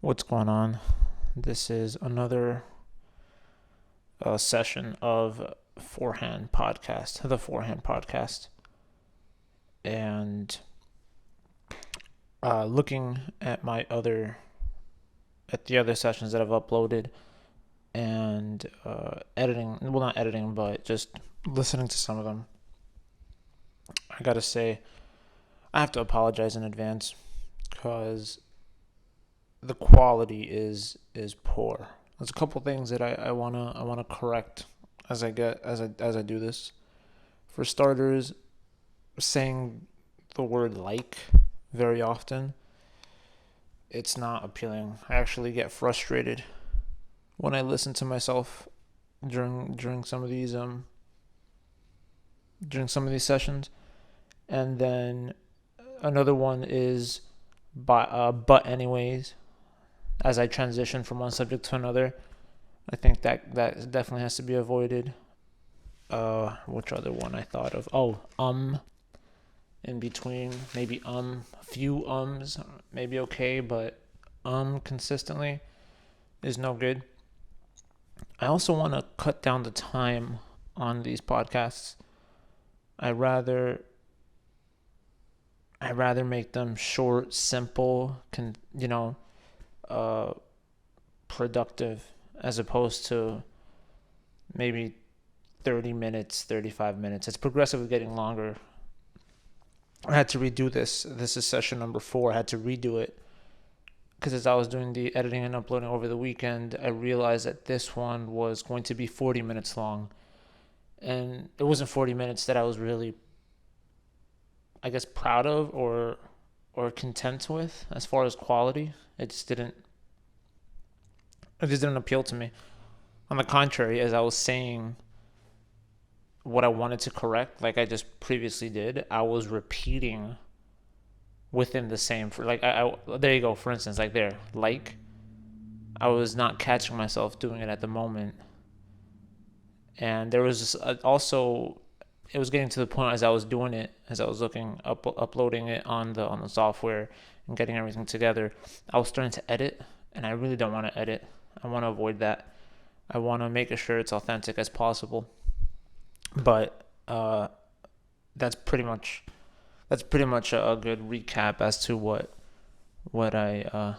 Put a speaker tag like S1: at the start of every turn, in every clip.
S1: What's going on? This is another session of Forehand podcast, the Forehand podcast, and looking at the other sessions that I've uploaded and editing. Well, not editing, but just listening to some of them. I gotta say, I have to apologize in advance because the quality is poor. There's a couple things that I wanna correct as I do this. For starters, saying the word like very often, it's not appealing. I actually get frustrated when I listen to myself during some of these sessions. And then another one is but anyways, as I transition from one subject to another. I think that definitely has to be avoided. Which other one I thought of? Oh, in between, maybe a few ums, maybe okay, but consistently is no good. I also want to cut down the time on these podcasts. I rather I rather make them short, simple, uh, productive, as opposed to maybe 30 minutes, 35 minutes. It's progressively getting longer. I had to redo this. This is session number 4. I had to redo it because as I was doing the editing and uploading over the weekend, I realized that this one was going to be 40 minutes long. And it wasn't 40 minutes that I was really, I guess, proud of or content with as far as quality. It just didn't appeal to me. On the contrary, as I was saying what I wanted to correct, like I just previously did, I was repeating within the same. For like, there you go. For instance, like there, like I was not catching myself doing it at the moment, and there was also it was getting to the point as I was doing it, as I was uploading it on the software and getting everything together. I was starting to edit, and I really don't want to edit. I want to avoid that. I want to make sure it's authentic as possible. But that's pretty much a good recap as to what I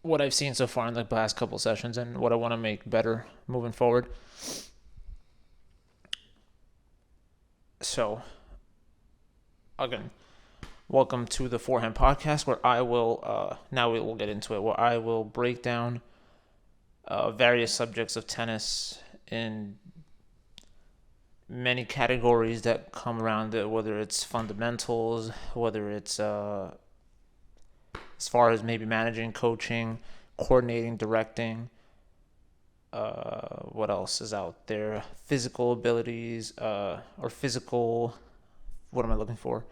S1: what I've seen so far in the past couple sessions and what I want to make better moving forward. So again, welcome to the Forehand podcast, where I will now we will get into it. Where I will break down various subjects of tennis in many categories that come around it, whether it's fundamentals, whether it's as far as maybe managing, coaching, coordinating, directing. What else is out there? Physical abilities, or physical. What am I looking for?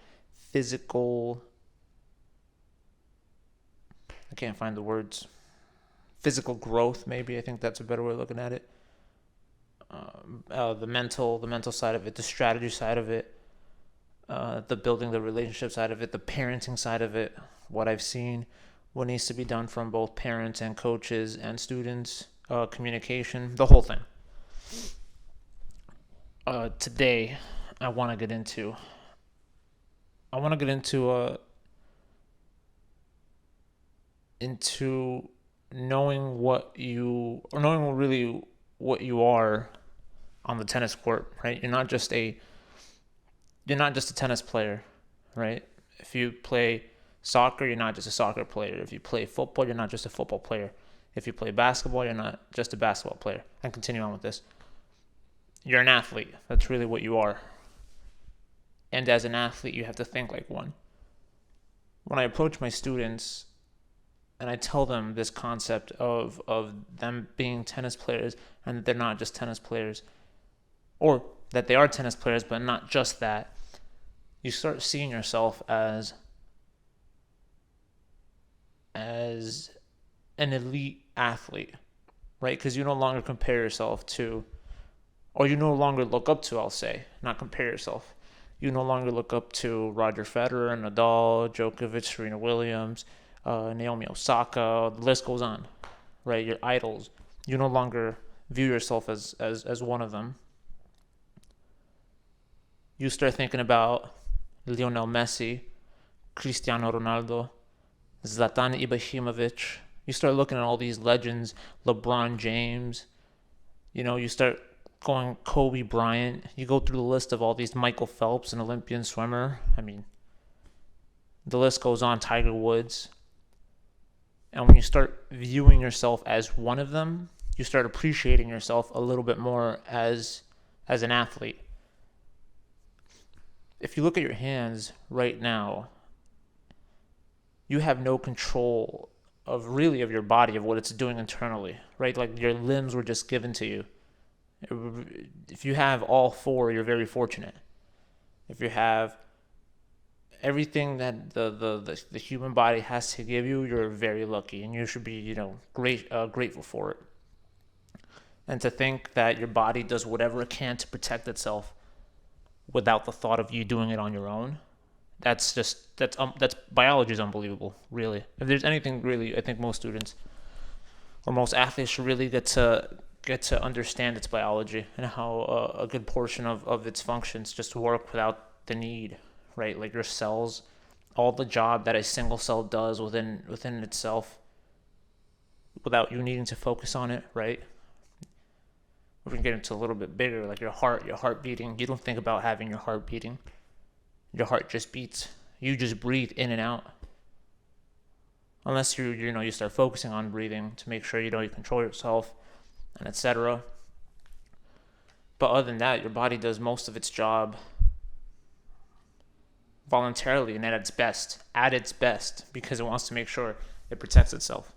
S1: Physical. I can't find the words. Physical growth, maybe. I think that's a better way of looking at it. The mental side of it, the strategy side of it, the building the relationship side of it, the parenting side of it, what I've seen, what needs to be done from both parents and coaches and students, communication, the whole thing. Today, I want to get into. I want to get into knowing knowing really what you are on the tennis court, right? You're not just a tennis player, right? If you play soccer, you're not just a soccer player. If you play football, you're not just a football player. If you play basketball, you're not just a basketball player. And continue on with this. You're an athlete. That's really what you are. And as an athlete, you have to think like one. When I approach my students and I tell them this concept of them being tennis players and that they're not just tennis players, or that they are tennis players, but not just that, you start seeing yourself as an elite athlete, right? Because you no longer compare yourself to, or you no longer look up to, I'll say, not compare yourself. You no longer look up to Roger Federer, Nadal, Djokovic, Serena Williams, Naomi Osaka, the list goes on, right? Your idols. You no longer view yourself as one of them. You start thinking about Lionel Messi, Cristiano Ronaldo, Zlatan Ibrahimovic. You start looking at all these legends, LeBron James. You start going Kobe Bryant. You go through the list of all these Michael Phelps, an Olympian swimmer. I mean, the list goes on, Tiger Woods. And when you start viewing yourself as one of them, you start appreciating yourself a little bit more as an athlete. If you look at your hands right now, you have no control of your body, of what it's doing internally, right? Like your limbs were just given to you. If you have all four, you're very fortunate. If you have everything that the human body has to give you, you're very lucky, and you should be, grateful for it. And to think that your body does whatever it can to protect itself without the thought of you doing it on your own, that's biology is unbelievable, really. If there's anything really, I think most students or most athletes should really get to understand its biology and how a good portion of its functions just work without the need, right? Like your cells, all the job that a single cell does within itself without you needing to focus on it, right? We can get into a little bit bigger, like your heart beating. You don't think about having your heart beating. Your heart just beats. You just breathe in and out. Unless you start focusing on breathing to make sure you control yourself and etc. But other than that, your body does most of its job voluntarily and at its best, because it wants to make sure it protects itself.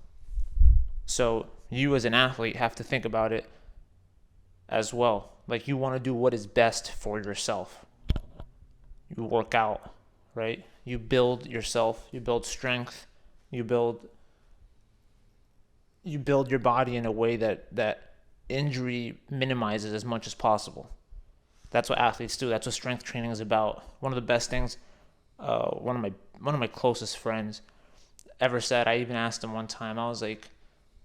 S1: So you as an athlete have to think about it as well. Like you want to do what is best for yourself. You work out, right? You build yourself, you build strength, you build your body in a way that injury minimizes as much as possible. That's what athletes do. That's what strength training is about. One of the best things one of my closest friends ever said, I even asked him one time, I was like,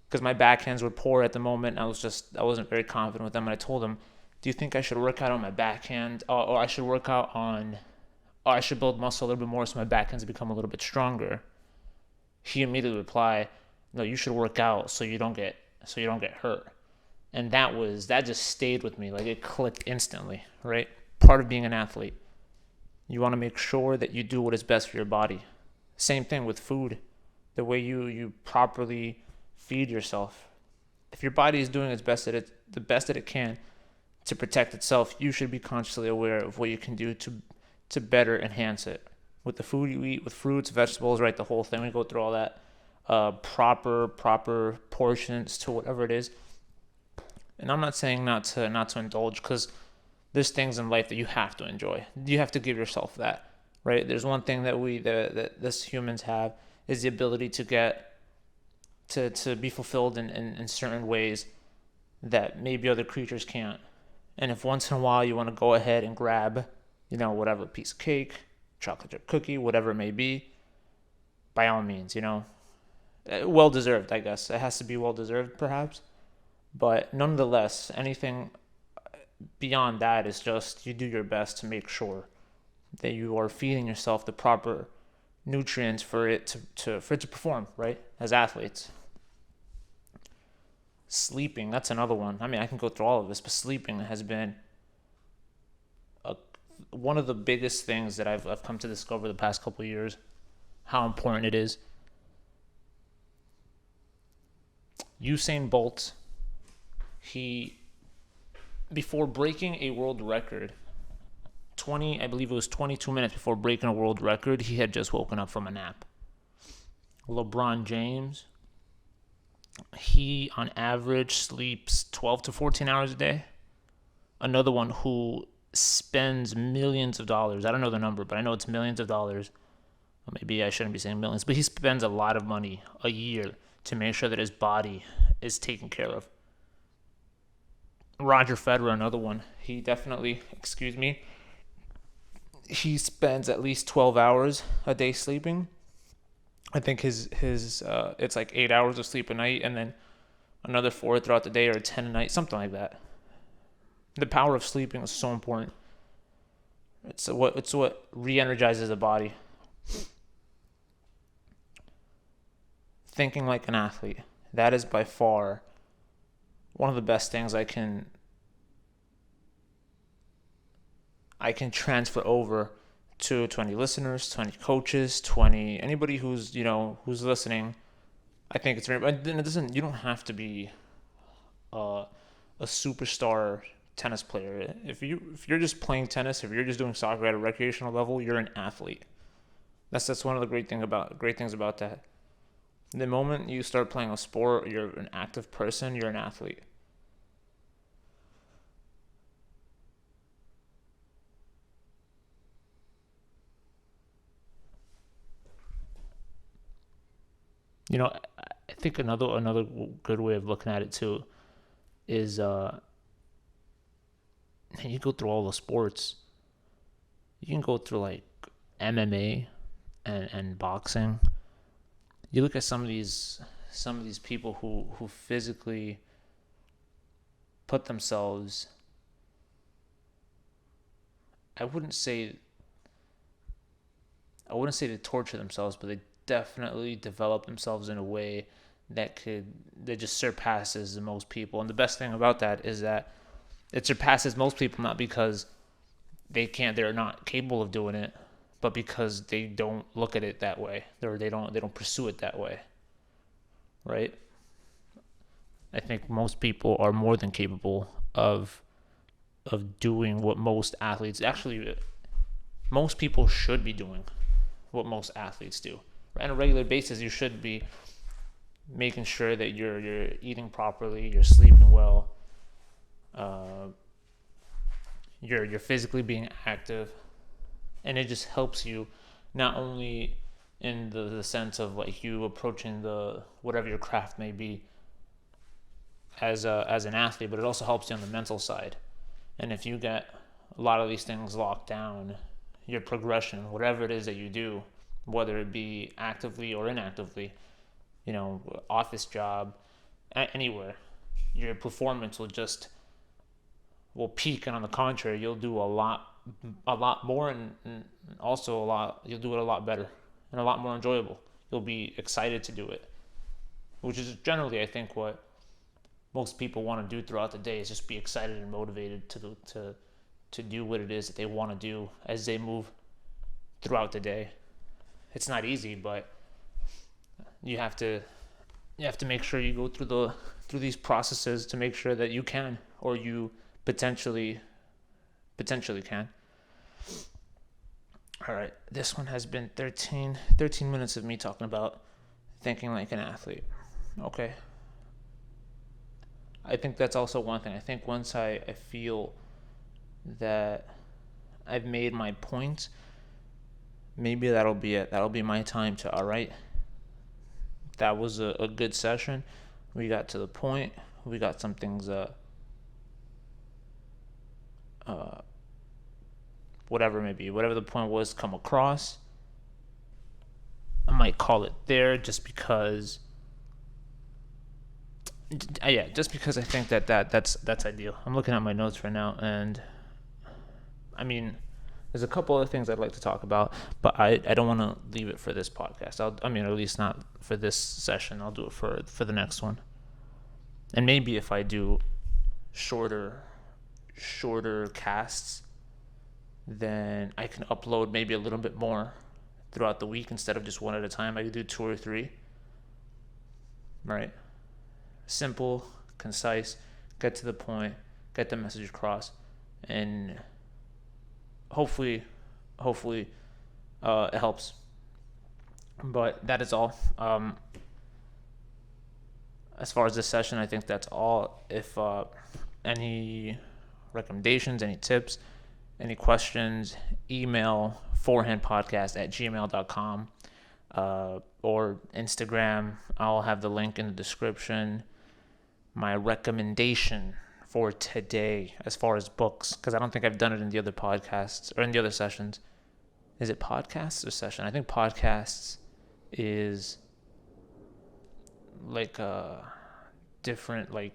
S1: because my backhands were poor at the moment, I wasn't very confident with them, and I told him, do you think I should work out on my backhand, or I should I should build muscle a little bit more so my backhands become a little bit stronger? He immediately replied, no, you should work out so you don't get hurt. And that just stayed with me. Like it clicked instantly, right? Part of being an athlete, you want to make sure that you do what is best for your body. Same thing with food. The way you properly feed yourself. If your body is doing the best that it can to protect itself, you should be consciously aware of what you can do to better enhance it. With the food you eat, with fruits, vegetables, right, the whole thing. We go through all that. Proper portions to whatever it is. And I'm not saying not to indulge, because there's things in life that you have to enjoy. You have to give yourself that, right? There's one thing that us humans have is the ability to get to be fulfilled in certain ways that maybe other creatures can't. And if once in a while you want to go ahead and grab, whatever, piece of cake, chocolate chip cookie, whatever it may be, by all means, well deserved, I guess. It has to be well deserved, perhaps. But nonetheless, anything beyond that is just you do your best to make sure that you are feeding yourself the proper nutrients for it to perform, right? As athletes. Sleeping, that's another one. I mean, I can go through all of this, but sleeping has been one of the biggest things that I've come to discover the past couple of years, how important it is. Usain Bolt, before breaking a world record, I believe it was 22 minutes before breaking a world record, he had just woken up from a nap. LeBron James, he on average sleeps 12 to 14 hours a day. Another one who spends millions of dollars. I don't know the number, but I know it's millions of dollars. Well, maybe I shouldn't be saying millions, but he spends a lot of money a year to make sure that his body is taken care of. Roger Federer, another one. He spends at least 12 hours a day sleeping. I think his it's like 8 hours of sleep a night, and then another 4 throughout the day, or 10 a night, something like that. The power of sleeping is so important. It's what re-energizes the body. Thinking like an athlete. That is by far one of the best things I can transfer over to 20 listeners, 20 coaches, 20 anybody who's listening. I think it's very. It doesn't. You don't have to be a superstar tennis player. If you're just playing tennis, if you're just doing soccer at a recreational level, you're an athlete. That's one of the great things about that. The moment you start playing a sport, you're an active person, you're an athlete. I think another good way of looking at it too is you go through all the sports. You can go through like MMA and boxing. You look at some of these people who physically put themselves. I wouldn't say to torture themselves, but they definitely develop themselves in a way that just surpasses most people. And the best thing about that is that it surpasses most people not because they're not capable of doing it, but because they don't look at it that way, or they don't pursue it that way, right? I think most people are more than capable of doing what most athletes actually. Most people should be doing what most athletes do. On a regular basis, you should be making sure that you're eating properly, you're sleeping well, you're physically being active, and it just helps you not only in the sense of like you approaching the whatever your craft may be as an athlete, but it also helps you on the mental side. And if you get a lot of these things locked down, your progression, whatever it is that you do, whether it be actively or inactively, office job, anywhere, your performance will peak, and on the contrary, you'll do a lot more, and also you'll do it a lot better and a lot more enjoyable. You'll be excited to do it, which is generally, I think, what most people want to do throughout the day, is just be excited and motivated to do what it is that they want to do as they move throughout the day. It's not easy, but you have to make sure you go through these processes to make sure that you can, or you potentially can. All right, this one has been 13 minutes of me talking about thinking like an athlete. Okay. I think that's also one thing. I think once I feel that I've made my point, maybe that'll be it. That'll be my time to, all right, that was a good session. We got to the point. We got some things, whatever the point was, come across. I might call it there just because I think that's ideal. I'm looking at my notes right now, and I mean, there's a couple other things I'd like to talk about, but I don't want to leave it for this podcast. At least not for this session. I'll do it for the next one. And maybe if I do shorter casts, then I can upload maybe a little bit more throughout the week instead of just one at a time. I could do 2 or 3. Right? Simple, concise, get to the point, get the message across, and hopefully it helps. But that is all. As far as this session, I think that's all. If any recommendations, any tips, any questions, email forehandpodcast@gmail.com, or Instagram. I'll have the link in the description. My recommendation for today, as far as books, because I don't think I've done it in the other podcasts or in the other sessions. Is it podcasts or session? I think podcasts is like different, like,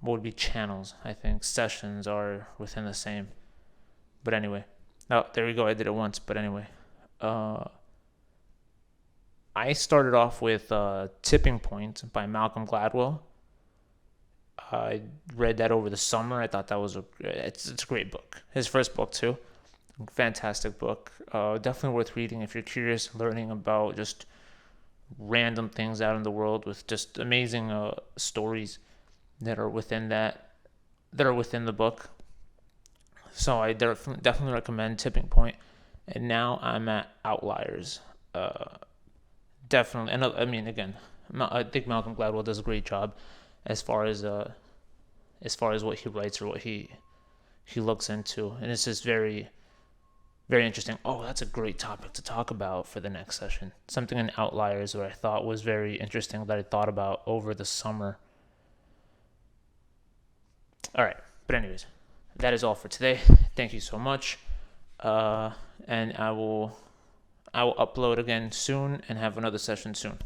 S1: what would be channels. I think sessions are within the same. But anyway, oh, there we go. I did it once. But anyway, I started off with Tipping Point by Malcolm Gladwell. I read that over the summer. I thought that was it's a great book. His first book too. Fantastic book. Definitely worth reading if you're curious, learning about just random things out in the world with just amazing stories that are within the book. So I definitely recommend Tipping Point. And now I'm at Outliers. Definitely, and I mean, again, I think Malcolm Gladwell does a great job as far as what he writes or what he looks into, and it's just very, very interesting. Oh, that's a great topic to talk about for the next session. Something in Outliers that I thought was very interesting that I thought about over the summer. All right, but anyways, that is all for today. Thank you so much, and I will upload again soon and have another session soon.